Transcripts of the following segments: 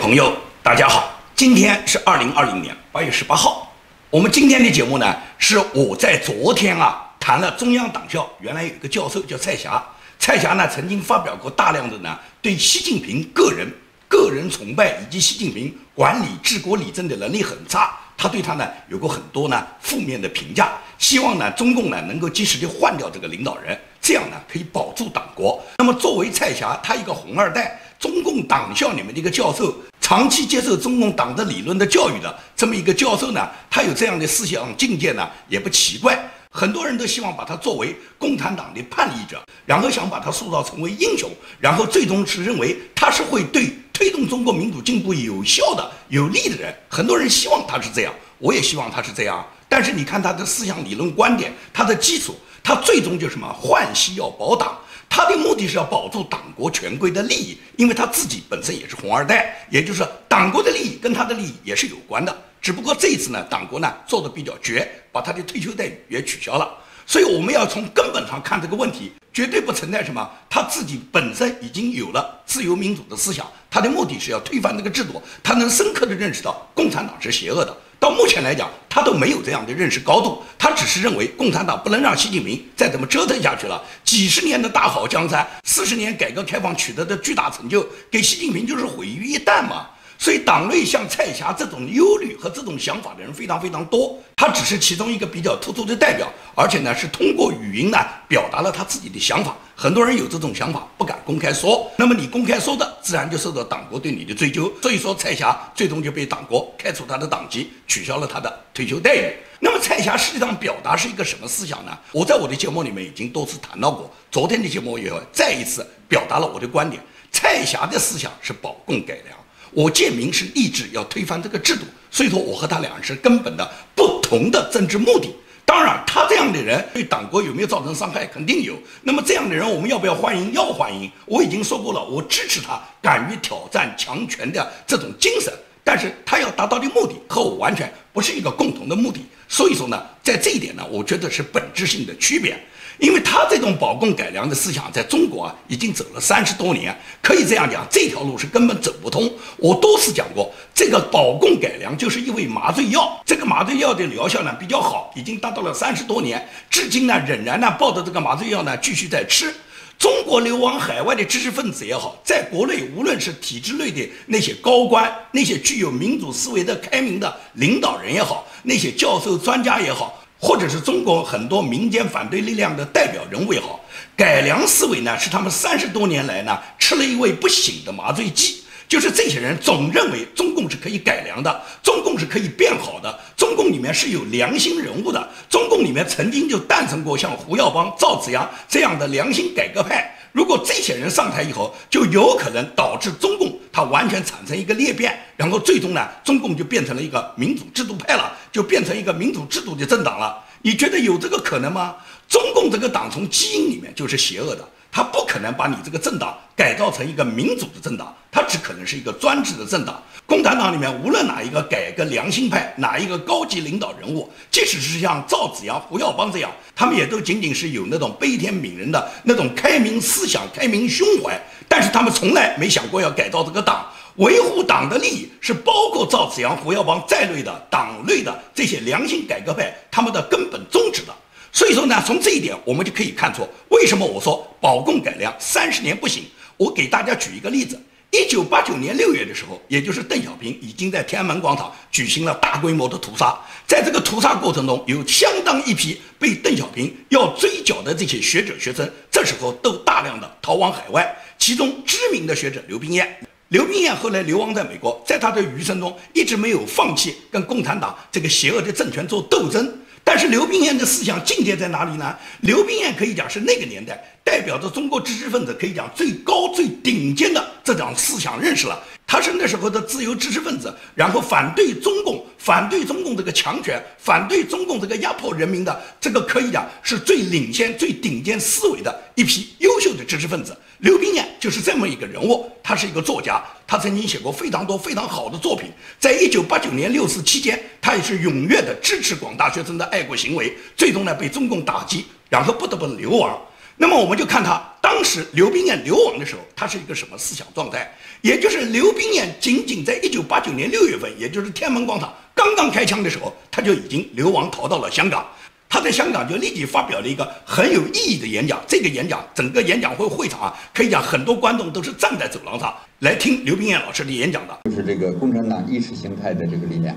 朋友，大家好，今天是2020年8月18号。我们今天的节目呢，是我在昨天谈了中央党校，原来有一个教授叫蔡霞，蔡霞呢曾经发表过大量的对习近平个人崇拜，以及习近平管理治国理政的能力很差，他对他有过很多负面的评价，希望中共能够及时的换掉这个领导人，这样可以保住党国。那么作为蔡霞，他一个红二代，中共党校里面的一个教授，长期接受中共党的理论的教育的这么一个教授他有这样的思想境界也不奇怪。很多人都希望把他作为共产党的叛逆者，然后想把他塑造成为英雄，然后最终是认为他是会对推动中国民主进步有效的、有利的人。很多人希望他是这样，我也希望他是这样。但是你看他的思想理论观点，他的基础，他最终就是换习要保党。他的目的是要保住党国权贵的利益，因为他自己本身也是红二代，也就是党国的利益跟他的利益也是有关的。只不过这一次党国做的比较绝，把他的退休待遇也取消了。所以我们要从根本上看这个问题，绝对不存在什么他自己本身已经有了自由民主的思想，他的目的是要推翻这个制度，他能深刻地认识到共产党是邪恶的。到目前来讲，他都没有这样的认识高度，他只是认为共产党不能让习近平再这么折腾下去了。几十年的大好江山，40年改革开放取得的巨大成就，给习近平就是毁于一旦嘛。所以党内像蔡霞这种忧虑和这种想法的人非常非常多，他只是其中一个比较突出的代表，而且是通过语音表达了他自己的想法。很多人有这种想法不敢公开说，那么你公开说的自然就受到党国对你的追究。所以说蔡霞最终就被党国开除他的党籍，取消了他的退休待遇。那么蔡霞实际上表达是一个什么思想呢？我在我的节目里面已经多次谈到过，昨天的节目也再一次表达了我的观点。蔡霞的思想是保共改良，我建明是立志要推翻这个制度，所以说我和他两人是根本的不同的政治目的。当然他这样的人对党国有没有造成伤害，肯定有。那么这样的人我们要不要欢迎？要欢迎。我已经说过了，我支持他敢于挑战强权的这种精神，但是他要达到的目的和我完全不是一个共同的目的。所以说在这一点我觉得是本质性的区别。因为他这种保共改良的思想在中国已经走了30多年，可以这样讲，这条路是根本走不通。我多次讲过，这个保共改良就是一味麻醉药，这个麻醉药的疗效比较好，已经达到了30多年，至今仍然抱着这个麻醉药继续在吃。中国流亡海外的知识分子也好，在国内无论是体制内的那些高官，那些具有民主思维的开明的领导人也好，那些教授专家也好，或者是中国很多民间反对力量的代表人物也好，改良思维是他们30多年来吃了一味不醒的麻醉剂。就是这些人总认为中共是可以改良的，中共是可以变好的，中共里面是有良心人物的，中共里面曾经就诞生过像胡耀邦、赵紫阳这样的良心改革派。如果这些人上台以后，就有可能导致中共它完全产生一个裂变，然后最终中共就变成了一个民主制度派了，就变成一个民主制度的政党了。你觉得有这个可能吗？中共这个党从基因里面就是邪恶的，他不可能把你这个政党改造成一个民主的政党，它只可能是一个专制的政党。共产党里面无论哪一个改革良心派，哪一个高级领导人物，即使是像赵紫阳、胡耀邦这样，他们也都仅仅是有那种悲天悯人的那种开明思想、开明胸怀，但是他们从来没想过要改造这个党。维护党的利益是包括赵紫阳、胡耀邦在内的党内的这些良心改革派他们的根本宗旨的。所以说从这一点我们就可以看出，为什么我说保共改良30年不行。我给大家举一个例子，1989年6月的时候，也就是邓小平已经在天安门广场举行了大规模的屠杀。在这个屠杀过程中，有相当一批被邓小平要追剿的这些学者学生，这时候都大量的逃往海外。其中知名的学者刘宾彦后来流亡在美国，在他的余生中一直没有放弃跟共产党这个邪恶的政权做斗争。但是刘宾彦的思想境界在哪里呢？刘宾彦可以讲是那个年代代表着中国知识分子可以讲最高最顶尖的这种思想认识了。他是那时候的自由知识分子，然后反对中共这个强权，反对中共这个压迫人民的这个可以讲是最领先最顶尖思维的一批优秀的知识分子。刘宾彦就是这么一个人物，他是一个作家，他曾经写过非常多非常好的作品。在1989年6四期间，他也是踊跃的支持广大学生的爱国行为，最终被中共打击，然后不得不流亡。那么我们就看他当时刘宾彦流亡的时候，他是一个什么思想状态？也就是刘宾彦仅仅在1989年6月份，也就是天安门广场刚刚开枪的时候，他就已经流亡逃到了香港。他在香港就立即发表了一个很有意义的演讲。这个演讲，整个演讲会场啊，可以讲很多观众都是站在走廊上来听刘宾彦老师的演讲的。就是这个共产党意识形态的这个力量，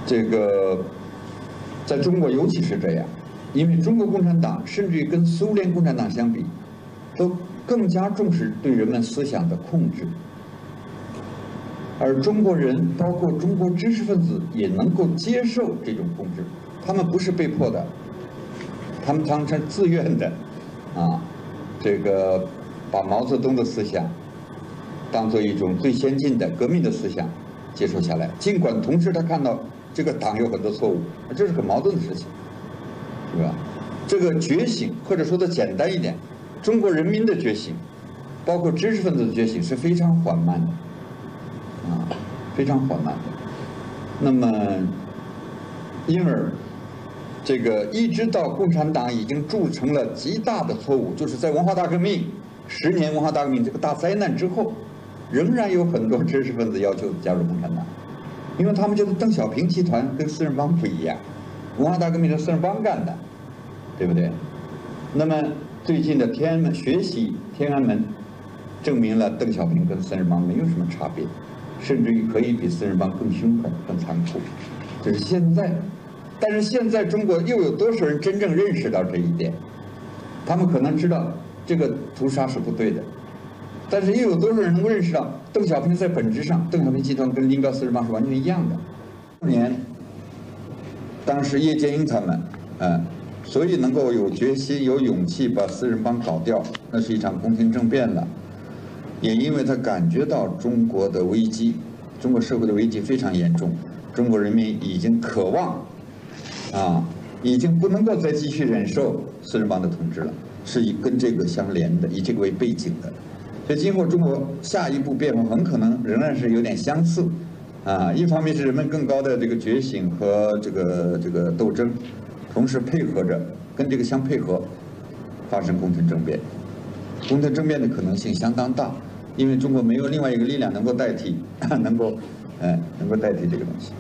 这个在中国尤其是这样，因为中国共产党甚至于跟苏联共产党相比，都更加重视对人们思想的控制。而中国人，包括中国知识分子，也能够接受这种控制，他们不是被迫的，他们当成自愿的，这个把毛泽东的思想当做一种最先进的革命的思想接受下来，尽管同时他看到这个党有很多错误，这是很矛盾的事情，是吧？这个觉醒，或者说的简单一点，中国人民的觉醒，包括知识分子的觉醒是非常缓慢的。非常缓慢的。那么，因而这个一直到共产党已经铸成了极大的错误，就是在文化大革命10年文化大革命这个大灾难之后，仍然有很多知识分子要求加入共产党，因为他们觉得邓小平集团跟四人帮不一样，文化大革命是四人帮干的，对不对？那么最近的天安门学习天安门，证明了邓小平跟四人帮没有什么差别。甚至于可以比四人帮更凶狠、更残酷，这是现在。但是现在中国又有多少人真正认识到这一点？他们可能知道这个屠杀是不对的，但是又有多少人能够认识到邓小平在本质上，邓小平集团跟林彪四人帮是完全一样的？当时叶剑英他们，所以能够有决心、有勇气把四人帮搞掉，那是一场宫廷政变了。也因为他感觉到中国的危机，中国社会的危机非常严重，中国人民已经渴望，已经不能够再继续忍受四人帮的统治了，是跟这个相连的，以这个为背景的。所以今后中国下一步变化很可能仍然是有点相似，一方面是人们更高的这个觉醒和这个斗争，同时配合着跟这个相配合，发生宫廷政变。宫廷政变的可能性相当大，因为中国没有另外一个力量能够代替，能够代替这个东西。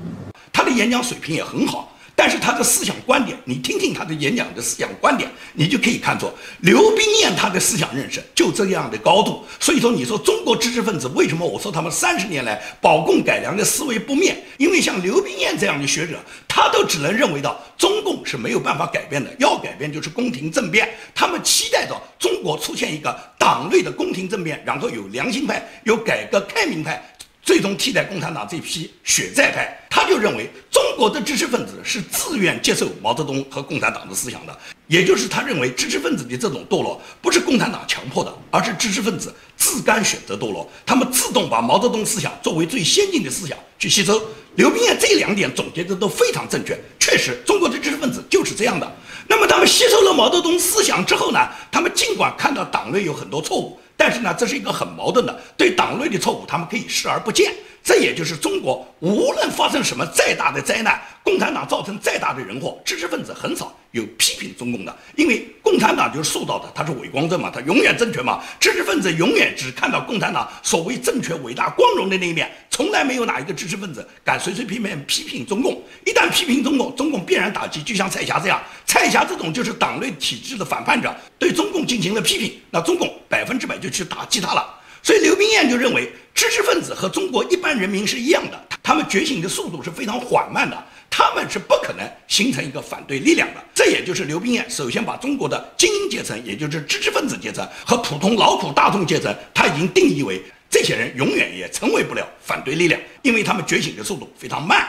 他的演讲水平也很好，但是他的思想观点，你听听他的演讲的思想观点，你就可以看出刘宾彦他的思想认识就这样的高度。所以说，你说中国知识分子为什么我说他们30年来保共改良的思维不灭？因为像刘宾彦这样的学者，他都只能认为到中共是没有办法改变的，要改变就是宫廷政变。他们期待着中国出现一个党内的宫廷政变，然后有良心派，有改革开明派，最终替代共产党这批血债派。他就认为中国的知识分子是自愿接受毛泽东和共产党的思想的，也就是他认为知识分子的这种堕落不是共产党强迫的，而是知识分子自甘选择堕落，他们自动把毛泽东思想作为最先进的思想去吸收。刘宾彦这2点总结的都非常正确，确实中国的知识分子就是这样的。那么他们吸收了毛泽东思想之后呢，他们尽管看到党内有很多错误，但是呢，这是一个很矛盾的，对党内的错误他们可以视而不见。这也就是中国无论发生什么再大的灾难，共产党造成再大的人祸，知识分子很少有批评中共的，因为共产党就是塑造的，它是伪光正嘛，它永远正确嘛。知识分子永远只看到共产党所谓正确、伟大、光荣的那一面，从来没有哪一个知识分子敢随随便便批评中共。一旦批评中共，中共必然打击，就像蔡霞这样，蔡霞这种就是党内体制的反叛者，对中共进行了批评，那中共100%就去打击他了。所以刘宾彦就认为，知识分子和中国一般人民是一样的，他们觉醒的速度是非常缓慢的，他们是不可能形成一个反对力量的。这也就是刘宾彦首先把中国的精英阶层，也就是知识分子阶层和普通劳苦大众阶层，他已经定义为这些人永远也成为不了反对力量，因为他们觉醒的速度非常慢。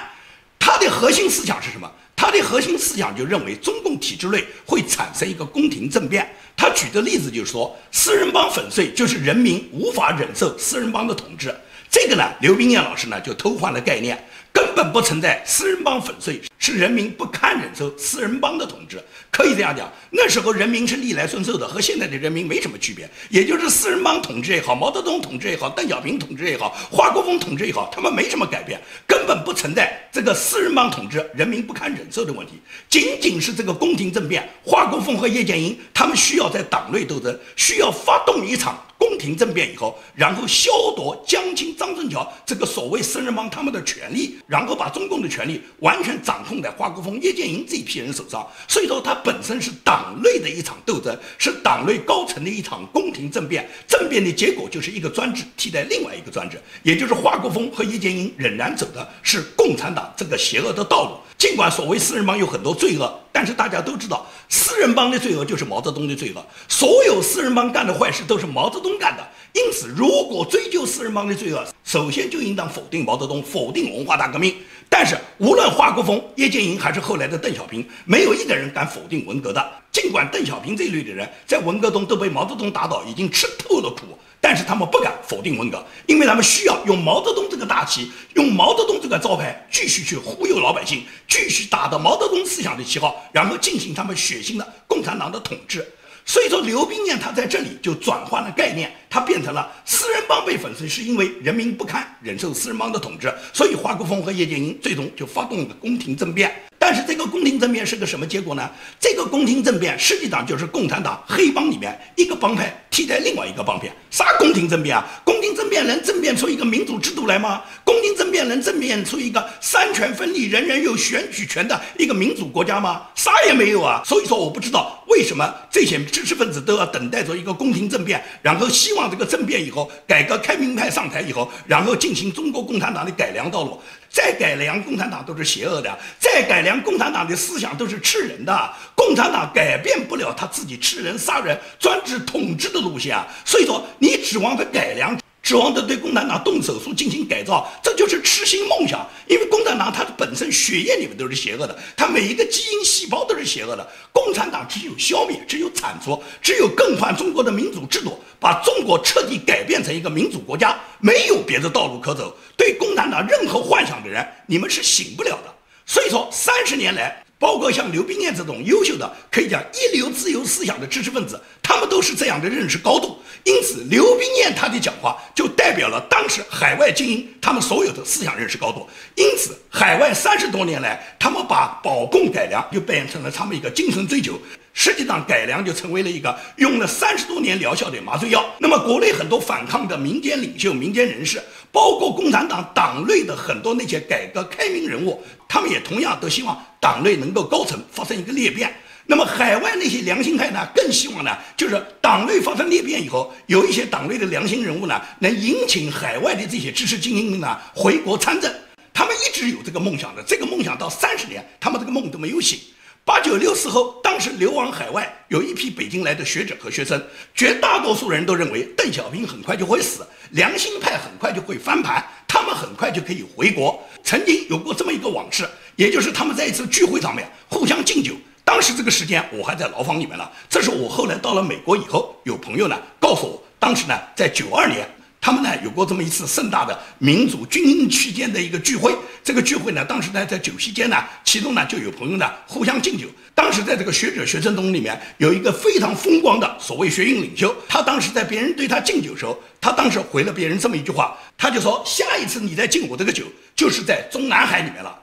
他的核心思想是什么？他的核心思想就认为中共体制内会产生一个宫廷政变。他举的例子就是说，四人帮粉碎就是人民无法忍受四人帮的统治。这个呢，刘宾彦老师呢就偷换了概念，根本不存在四人帮粉碎，是人民不堪忍受四人帮的统治。可以这样讲，那时候人民是逆来顺受的，和现在的人民没什么区别。也就是四人帮统治也好，毛泽东统治也好，邓小平统治也好，华国锋统治也好，他们没什么改变，根本不存在这个四人帮统治人民不堪忍受的问题。仅仅是这个宫廷政变，华国锋和叶剑英他们需要在党内斗争，需要发动一场宫廷政变以后，然后削夺江青、张春桥这个所谓四人帮他们的权利，然后把中共的权力完全掌控在华国锋、叶剑英这一批人手上。所以说，它本身是党内的一场斗争，是党内高层的一场宫廷政变。政变的结果就是一个专制替代另外一个专制，也就是华国锋和叶剑英仍然走的是共产党这个邪恶的道路。尽管所谓四人帮有很多罪恶，但是大家都知道，四人帮的罪恶就是毛泽东的罪恶，所有四人帮干的坏事都是毛泽东干的。因此，如果追究四人帮的罪恶，首先就应当否定毛泽东，否定文化大革命。但是，无论华国锋、叶剑英还是后来的邓小平，没有一个人敢否定文革的。尽管邓小平这一类的人在文革中都被毛泽东打倒，已经吃透了苦，但是他们不敢否定文革，因为他们需要用毛泽东这个大旗，用毛泽东这个招牌，继续去忽悠老百姓，继续打着毛泽东思想的旗号，然后进行他们血腥的共产党的统治。所以说，刘宾彦他在这里就转换了概念，他变成了四人帮被粉碎是因为人民不堪忍受四人帮的统治，所以华国锋和叶剑英最终就发动了宫廷政变。但是这个宫廷政变是个什么结果呢？这个宫廷政变实际上就是共产党黑帮里面一个帮派替代另外一个帮派。啥宫廷政变啊？宫廷政变能政变出一个民主制度来吗？宫廷政变能政变出一个三权分立、人人有选举权的一个民主国家吗？啥也没有啊！所以说，我不知道为什么这些知识分子都要等待着一个宫廷政变，然后希望这个政变以后，改革开明派上台以后，然后进行中国共产党的改良道路。再改良共产党都是邪恶的，再改良共产党的思想都是吃人的。共产党改变不了他自己吃人、杀人、专制统治的路线啊！所以说，你指望他改良，指望着对共产党动手术进行改造，这就是痴心梦想。因为共产党它本身血液里面都是邪恶的，它每一个基因细胞都是邪恶的。共产党只有消灭，只有铲除，只有更换中国的民主制度，把中国彻底改变成一个民主国家，没有别的道路可走。对共产党任何幻想的人，你们是醒不了的。所以说，30年来，包括像刘宾彦这种优秀的，可以讲一流自由思想的知识分子，他们都是这样的认识高度。因此，刘宾彦他的讲话就代表了当时海外精英他们所有的思想认识高度。因此，海外30多年来，他们把保共改良就变成了他们一个精神追求。实际上，改良就成为了一个用了30多年疗效的麻醉药。那么，国内很多反抗的民间领袖、民间人士，包括共产党党内的很多那些改革开明人物，他们也同样都希望党内能够高层发生一个裂变。那么海外那些良心派呢，更希望呢，就是党内发生裂变以后，有一些党内的良心人物呢，能引请海外的这些知识精英们呢回国参政。他们一直有这个梦想的，这个梦想到30年，他们这个梦都没有醒。8·9·6事后，当时流亡海外，有一批北京来的学者和学生，绝大多数人都认为邓小平很快就会死，良心派很快就会翻盘，他们很快就可以回国。曾经有过这么一个往事，也就是他们在一次聚会上面互相敬酒。当时这个时间我还在牢房里面了，这是我后来到了美国以后，有朋友呢告诉我，当时呢在92年。他们呢有过这么一次盛大的民主军营期间的一个聚会，这个聚会呢，当时呢在酒席间呢，其中呢就有朋友呢互相敬酒。当时在这个学者学生中里面有一个非常风光的所谓学运领袖，他当时在别人对他敬酒的时候，他当时回了别人这么一句话，他就说：下一次你再敬我这个酒，就是在中南海里面了。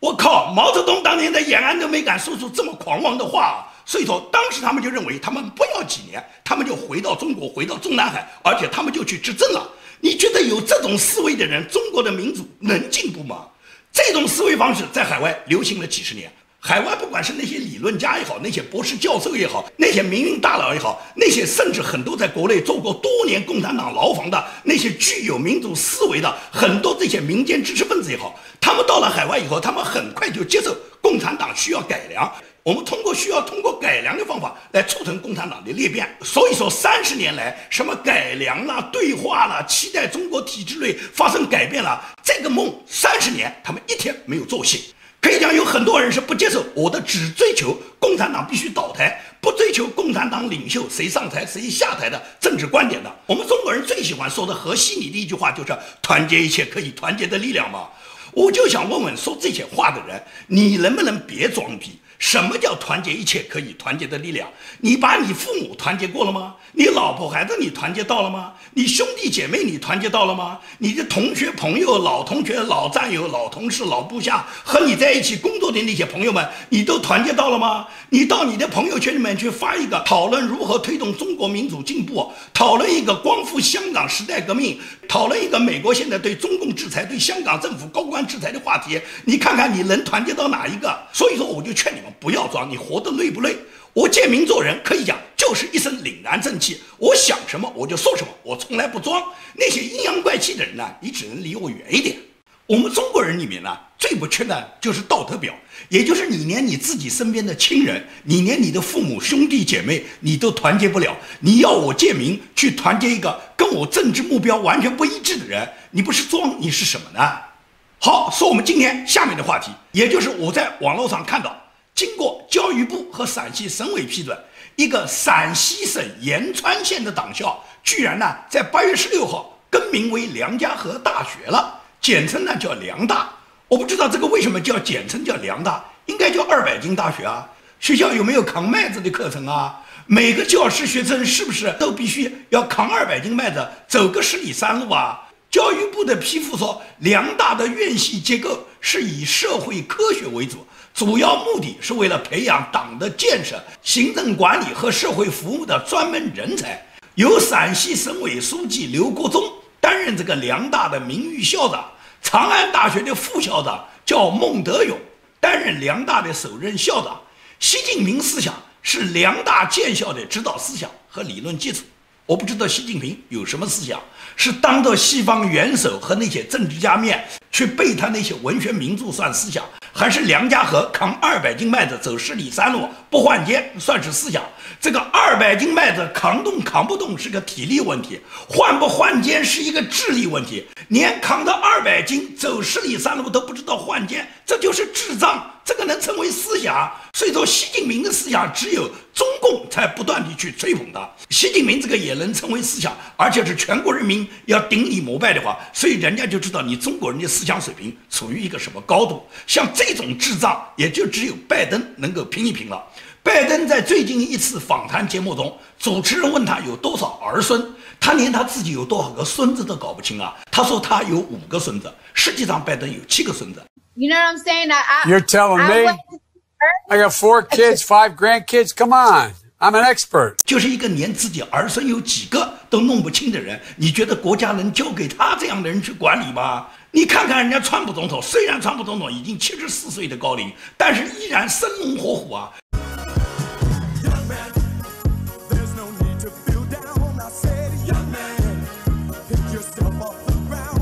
我靠，毛泽东当年在延安都没敢说出这么狂妄的话啊！所以说，当时他们就认为，他们不要几年，他们就回到中国，回到中南海，而且他们就去执政了。你觉得有这种思维的人，中国的民主能进步吗？这种思维方式在海外流行了几十年。海外不管是那些理论家也好，那些博士教授也好，那些民运大佬也好，那些甚至很多在国内做过多年共产党牢房的那些具有民主思维的很多这些民间知识分子也好，他们到了海外以后，他们很快就接受共产党需要改良。我们需要通过改良的方法来促成共产党的裂变。所以说30年来，什么改良啦、对话啦、期待中国体制内发生改变啦，这个梦30年他们一天没有做醒。可以讲有很多人是不接受我的，只追求共产党必须倒台，不追求共产党领袖谁上台谁下台的政治观点的。我们中国人最喜欢说的和稀泥的一句话就是团结一切可以团结的力量嘛。我就想问问说这些话的人，你能不能别装逼？什么叫团结一切可以团结的力量？你把你父母团结过了吗？你老婆孩子你团结到了吗？你兄弟姐妹你团结到了吗？你的同学朋友、老同学、老战友、老同事、老部下，和你在一起工作的那些朋友们，你都团结到了吗？你到你的朋友圈里面去发一个讨论如何推动中国民主进步，讨论一个光复香港时代革命，讨论一个美国现在对中共制裁、对香港政府高官制裁的话题，你看看你能团结到哪一个？所以说，我就劝你们不要装，你活得累不累？我建明做人可以讲就是一身凛然正气，我想什么我就说什么，我从来不装。那些阴阳怪气的人呢，你只能离我远一点。我们中国人里面呢，最不缺的就是道德表，也就是你连你自己身边的亲人，你连你的父母兄弟姐妹你都团结不了，你要我建明去团结一个跟我政治目标完全不一致的人，你不是装你是什么呢？好，说我们今天下面的话题，也就是我在网络上看到，经过教育部和陕西省委批准，一个陕西省延川县的党校居然呢在8月16号更名为梁家河大学了，简称呢叫梁大。我不知道这个为什么叫简称叫梁大，应该叫200斤大学啊。学校有没有扛麦子的课程啊？每个教师学生是不是都必须要扛200斤麦子，走个10里3路啊？教育部的批复说，梁大的院系结构是以社会科学为主，主要目的是为了培养党的建设、行政管理和社会服务的专门人才。由陕西省委书记刘国中担任这个梁大的名誉校长，长安大学的副校长叫孟德勇担任梁大的首任校长。习近平思想是梁大建校的指导思想和理论基础。我不知道习近平有什么思想，是当着西方元首和那些政治家面去背他那些文学名著算思想，还是梁家河扛200斤麦子走10里3路不换肩算是思想？这个200斤麦子扛动扛不动是个体力问题，换不换肩是一个智力问题。连扛到200斤走10里3路都不知道换肩，这就是智障，这个能称为思想？所以说习近平的思想只有中共才不断地去吹捧他，习近平这个也能称为思想，而且是全国人民要顶礼膜拜的话，所以人家就知道你中国人的思想水平处于一个什么高度。像这种智障也就只有拜登能够评一评了。拜登在最近一次访谈节目中，主持人问他有多少儿孙，他连他自己有多少个孙子都搞不清啊。他说他有5个孙子，实际上拜登有7个孙子。You know what I'm saying? You're telling me? I got 4 kids, 5 grandkids. Come on, I'm an expert. 就是一个连自己儿孙有几个都弄不清的人，你觉得国家能交给他这样的人去管理吗？你看看人家川普总统，虽然川普总统已经74岁的高龄，但是依然生龙活虎啊。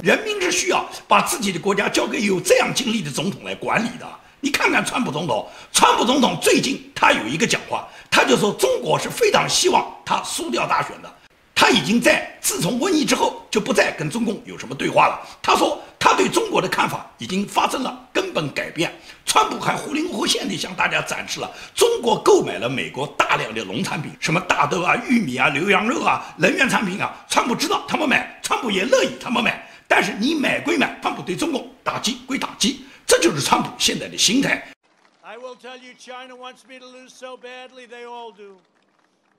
人民是需要把自己的国家交给有这样经历的总统来管理的。你看看川普总统，川普总统最近他有一个讲话，他就说中国是非常希望他输掉大选的。他已经在自从瘟疫之后就不再跟中共有什么对话了。他说他对中国的看法已经发生了根本改变。川普还糊里糊涂地向大家展示了中国购买了美国大量的农产品，什么大豆啊、玉米啊、牛羊肉啊、能源产品啊，川普知道他们买，川普也乐意他们买。但是你买归买，川普对中共打击归打击，这就是川普现在的心态。I will tell you, China wants me to lose so badly. They all do.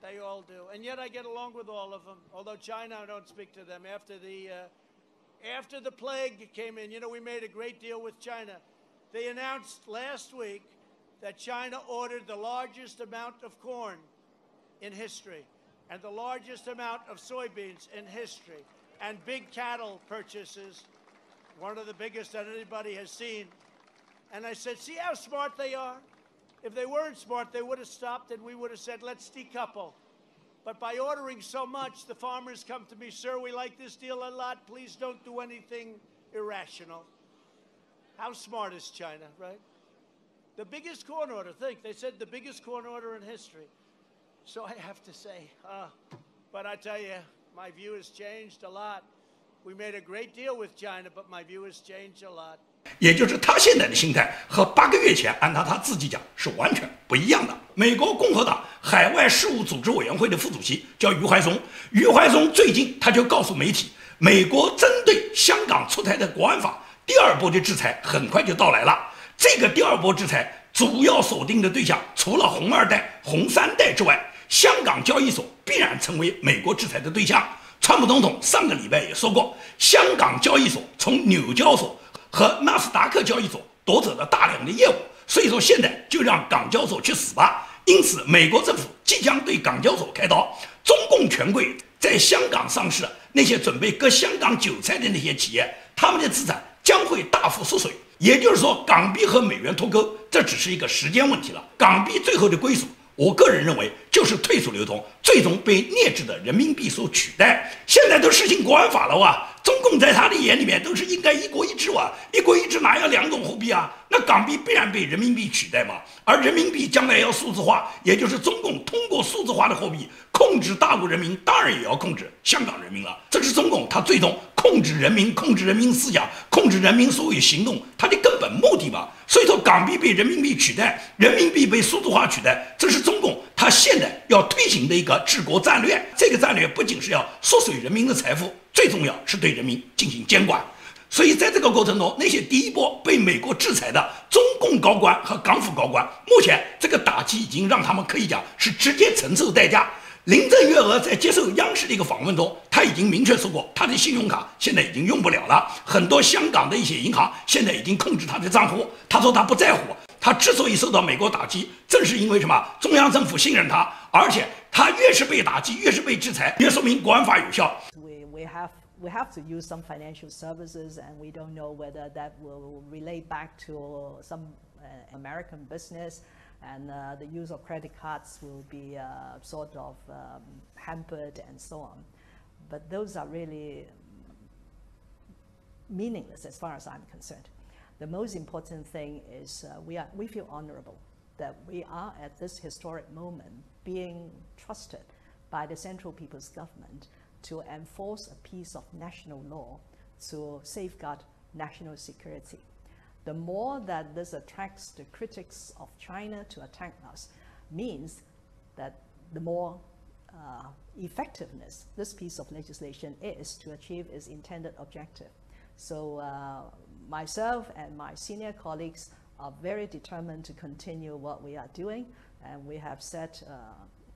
They all do. And yet I get along with all of them. Although China, I don't speak to them. After the plague came in, you know, we made a great deal with China. They announced last week that China ordered the largest amount of corn in history and the largest amount of soybeans in history. And big cattle purchases, one of the biggest that anybody has seen. And I said, see how smart they are? If they weren't smart, they would have stopped and we would have said, let's decouple. But by ordering so much, the farmers come to me, sir, we like this deal a lot. Please don't do anything irrational. How smart is China, right? The biggest corn order, think, they said the biggest corn order in history. So I have to say, but I tell you, my view has changed a lot. We made a great deal with China, but my view has changed a lot. 也就是他现在的心态和8个月前按照他自己讲是完全不一样的。美国共和党海外事务组织委员会的副主席叫余怀松，余怀松最近他就告诉媒体，美国针对香港出台的国安法第二波的制裁很快就到来了。这个第二波制裁主要锁定的对象，除了红二代、红三代之外，香港交易所必然成为美国制裁的对象。川普总统上个礼拜也说过，香港交易所从纽交所和纳斯达克交易所夺走了大量的业务，所以说现在就让港交所去死吧。因此，美国政府即将对港交所开刀。中共权贵在香港上市，那些准备割香港韭菜的那些企业，他们的资产将会大幅缩水。也就是说，港币和美元脱钩，这只是一个时间问题了。港币最后的归属，我个人认为就是退出流通，最终被劣质的人民币所取代。现在都实行国安法了哇，中共在他的眼里面都是应该一国一制哇，一国一制哪要两种货币啊？那港币必然被人民币取代嘛，而人民币将来要数字化，也就是中共通过数字化的货币控制大陆人民，当然也要控制香港人民了。这是中共他最终控制人民、控制人民思想、控制人民所有行动它的根本目的嘛。所以说，港币被人民币取代，人民币被数字化取代，这是中共他现在要推行的一个治国战略。这个战略不仅是要缩水人民的财富，最重要是对人民进行监管。所以在这个过程中，那些第一波被美国制裁的中共高官和港府高官，目前这个打击已经让他们可以讲是直接承受代价。林郑月娥在接受央视的一个访问中，他已经明确说过，他的信用卡现在已经用不了了，很多香港的一些银行现在已经控制他的账户。他说他不在乎，他之所以受到美国打击，正是因为什么？中央政府信任他，而且他越是被打击，越是被制裁，越说明国安法有效。We have to use some financial services, and we don't know whether that will relate back to some American business, and the use of credit cards will be sort of hampered and so on. But those are really meaningless as far as I'm concerned. The most important thing is we feel honorable that we are at this historic moment being trusted by the Central People's Government to enforce a piece of national law to safeguard national security. The more that this attracts the critics of China to attack us means that the more effectiveness this piece of legislation is to achieve its intended objective. So myself and my senior colleagues are very determined to continue what we are doing, and we have said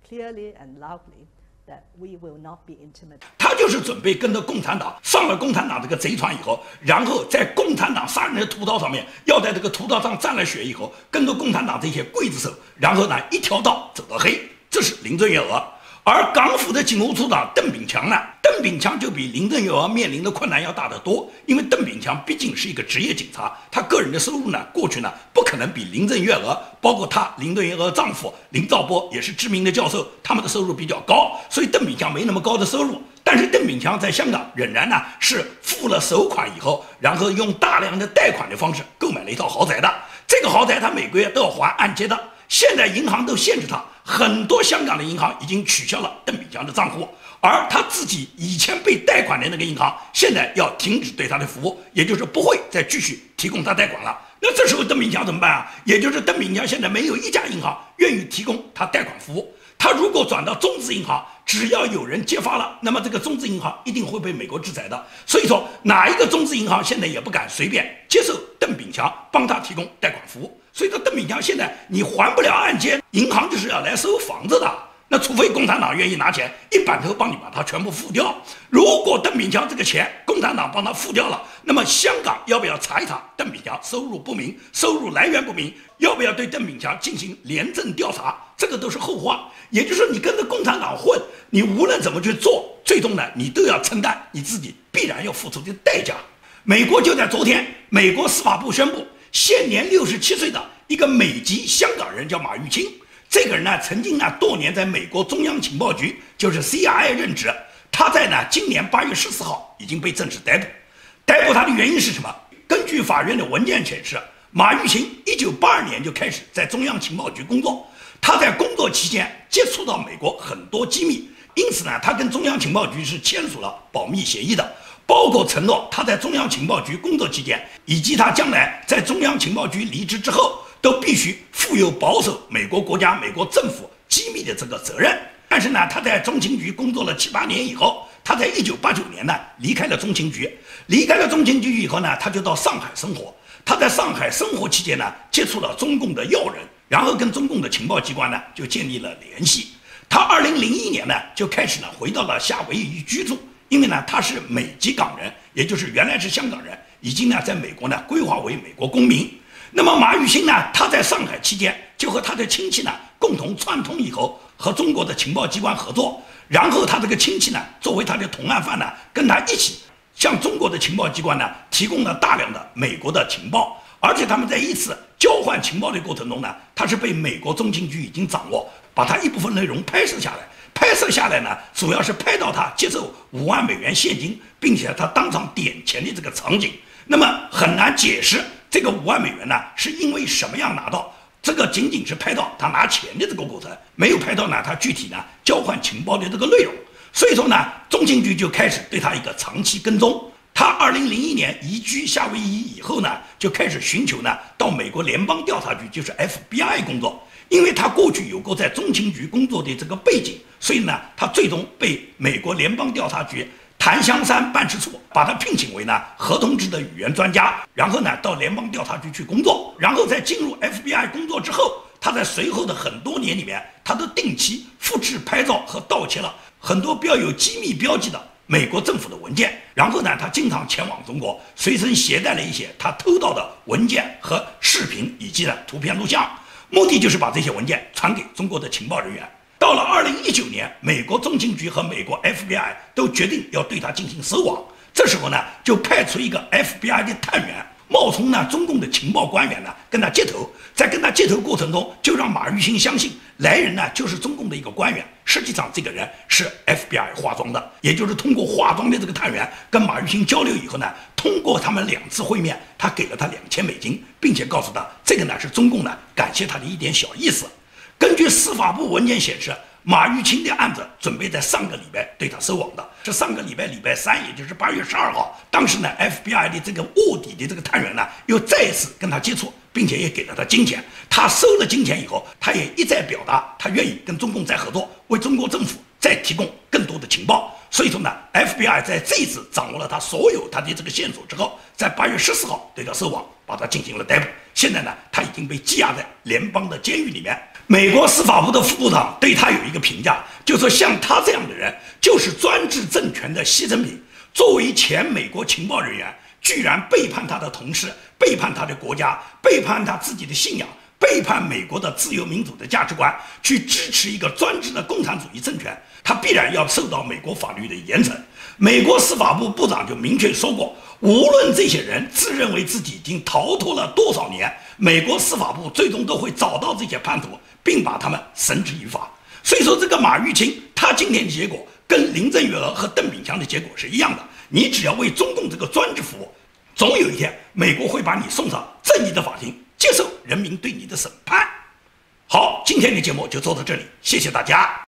clearly and loudly that we will not be intimidated. 他就是准备跟着共产党上了共产党这个贼船以后，然后在共产党杀人的屠刀上面，要在这个屠刀上沾了血以后，跟着共产党这些刽子手，然后呢一条道走到黑。这是林郑月娥。而港府的警务处长邓炳强呢，邓炳强就比林郑月娥面临的困难要大得多，因为邓炳强毕竟是一个职业警察，他个人的收入呢，过去呢不可能比林郑月娥，包括他林郑月娥丈夫林兆波也是知名的教授，他们的收入比较高，所以邓炳强没那么高的收入。但是邓炳强在香港仍然呢是付了首款以后，然后用大量的贷款的方式购买了一套豪宅的，这个豪宅他每个月都要还按揭的，现在银行都限制他。很多香港的银行已经取消了邓炳强的账户，而他自己以前被贷款的那个银行现在要停止对他的服务，也就是不会再继续提供他贷款了。那这时候邓炳强怎么办啊？也就是邓炳强现在没有一家银行愿意提供他贷款服务。他如果转到中资银行，只要有人揭发了，那么这个中资银行一定会被美国制裁的。所以说，哪一个中资银行现在也不敢随便接受邓炳强帮他提供贷款服务。所以说，邓炳强现在你还不了按揭，银行就是要来收房子的。那除非共产党愿意拿钱一板头帮你把它全部付掉。如果邓炳强这个钱共产党帮他付掉了，那么香港要不要查一查邓炳强收入不明、收入来源不明，要不要对邓炳强进行廉政调查，这个都是后话。也就是说，你跟着共产党混，你无论怎么去做，最终呢，你都要承担你自己必然要付出的代价。美国就在昨天，美国司法部宣布，现年67岁的一个美籍香港人叫马玉清。这个人呢，曾经呢多年在美国中央情报局，就是 CIA 任职。他在呢今年8月14号已经被正式逮捕。逮捕他的原因是什么？根据法院的文件显示，马玉清1982年就开始在中央情报局工作。他在工作期间接触到美国很多机密，因此呢，他跟中央情报局是签署了保密协议的，包括承诺他在中央情报局工作期间，以及他将来在中央情报局离职之后，都必须负有保守美国国家、美国政府机密的这个责任。但是呢，他在中情局工作了7、8年以后，他在1989年呢离开了中情局。离开了中情局以后呢，他就到上海生活。他在上海生活期间呢，接触了中共的要人，然后跟中共的情报机关呢就建立了联系。他2001年呢就开始呢回到了夏威夷居住，因为呢他是美籍港人，也就是原来是香港人，已经呢在美国呢规划为美国公民。那么马玉新呢，他在上海期间就和他的亲戚呢共同串通以后，和中国的情报机关合作，然后他这个亲戚呢作为他的同案犯呢，跟他一起向中国的情报机关呢提供了大量的美国的情报，而且他们在一次交换情报的过程中呢，他是被美国中情局已经掌握，把他一部分内容拍摄下来。拍摄下来呢，主要是拍到他接受5万美元现金，并且他当场点钱的这个场景。那么很难解释这个5万美元呢是因为什么样拿到，这个仅仅是拍到他拿钱的这个过程，没有拍到呢他具体呢交换情报的这个内容。所以说呢，中情局就开始对他一个长期跟踪。他2001年移居夏威夷以后呢，就开始寻求呢到美国联邦调查局，就是 FBI 工作。因为他过去有过在中情局工作的这个背景，所以呢，他最终被美国联邦调查局檀香山办事处把他聘请为呢合同制的语言专家，然后呢到联邦调查局去工作，然后在进入 FBI 工作之后，他在随后的很多年里面，他都定期复制拍照和盗窃了很多标有机密标记的美国政府的文件，然后呢，他经常前往中国，随身携带了一些他偷到的文件和视频以及呢图片录像，目的就是把这些文件传给中国的情报人员。到了2019年，美国中情局和美国 FBI 都决定要对他进行收网。这时候呢，就派出一个 FBI 的探员，冒充呢中共的情报官员呢，跟他接头。在跟他接头过程中，就让马玉新相信来人呢就是中共的一个官员，实际上这个人是 FBI 化妆的，也就是通过化妆的这个探员跟马玉新交流以后呢，通过他们2次会面，他给了他2000美金，并且告诉他这个呢是中共呢感谢他的一点小意思。根据司法部文件显示，马玉清的案子准备在上个礼拜对他收网的，是上个礼拜3，也就是8月12号。当时呢 FBI 的这个卧底的这个探员呢，又再一次跟他接触，并且也给了他金钱。他收了金钱以后，他也一再表达他愿意跟中共再合作，为中国政府再提供更多的情报。所以说呢 FBI 在这一次掌握了他所有他的这个线索之后，在8月14号对他收网，把他进行了逮捕。现在呢，他已经被羁押在联邦的监狱里面。美国司法部的副部长对他有一个评价，就说像他这样的人就是专制政权的牺牲品。作为前美国情报人员，居然背叛他的同事，背叛他的国家，背叛他自己的信仰，背叛美国的自由民主的价值观，去支持一个专制的共产主义政权，他必然要受到美国法律的严惩。美国司法部部长就明确说过，无论这些人自认为自己已经逃脱了多少年，美国司法部最终都会找到这些叛徒，并把他们绳之以法。所以说，这个马玉清他今天的结果跟林郑月娥和邓炳强的结果是一样的。你只要为中共这个专制服务，总有一天美国会把你送上正义的法庭，接受人民对你的审判。好，今天的节目就做到这里，谢谢大家。